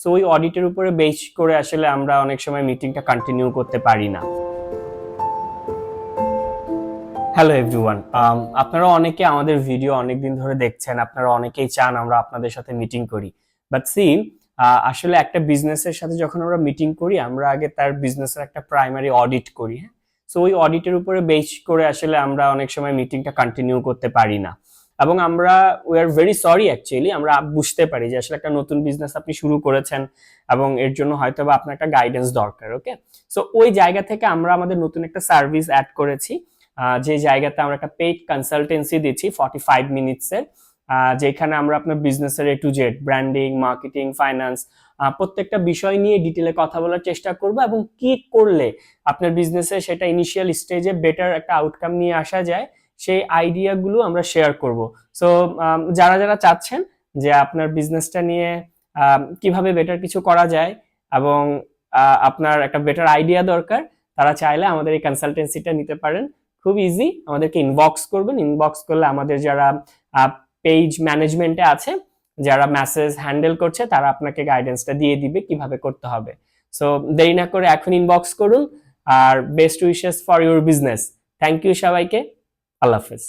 So ওই অডিটের উপরে বেস করে আসলে আমরা অনেক সময় মিটিংটা কন্টিনিউ করতে পারি না। হ্যালো এভরিওয়ান, আপনারা অনেকে আমাদের ভিডিও অনেকদিন ধরে দেখছেন, আপনারা অনেকেই চান আমরা আপনাদের সাথে মিটিং করি। বাট সি, আসলে একটা বিজনেসের সাথে যখন আমরা মিটিং করি, আমরা আগে তার বিজনেসের একটা প্রাইমারি অডিট করি। হ্যাঁ, সো ওই অডিটের উপরে বেস করে আসলে আমরা অনেক সময় মিটিংটা কন্টিনিউ করতে পারি না। এবং আমরা we are very sorry actually, আমরা বুঝতে পারি যে আসলে একটা নতুন বিজনেস আপনি শুরু করেছেন এবং এর জন্য হয়তো বা আপনার একটা গাইডেন্স দরকার। ওকে, সো ওই জায়গা থেকে আমরা আমাদের নতুন একটা সার্ভিস অ্যাড করেছি, যে জায়গাতে আমরা একটা পেইড কনসালটেন্সি দিচ্ছি 45 মিনিটসের, যেখানে আমরা আপনার বিজনেসের A to Z, branding, marketing, finance, প্রত্যেকটা বিষয় নিয়ে ডিটেলে কথা বলার চেষ্টা করব এবং কি করলে আপনার বিজনেসে সেটা ইনিশিয়াল স্টেজে বেটার একটা আউটকাম নিয়ে আসা যায় সেই আইডিয়াগুলো আমরা শেয়ার করব। সো যারা যারা চাচ্ছেন যে আপনার বিজনেসটা নিয়ে কিভাবে বেটার কিছু করা যায় এবং আপনার একটা বেটার আইডিয়া দরকার, তারা চাইলে আমাদের এই কনসালটেন্সিটা নিতে পারেন। খুব ইজি, আমাদেরকে ইনবক্স করবেন। ইনবক্স করলে আমাদের যারা পেজ ম্যানেজমেন্টে আছে, যারা মেসেজ হ্যান্ডেল করছে, তারা আপনাকে গাইডেন্সটা দিয়ে দিবে কিভাবে করতে হবে। সো দেরি না করে এখন ইনবক্স করুন। আর best wishes for your business. Thank you সবাইকে। আল্লাহ হাফেজ।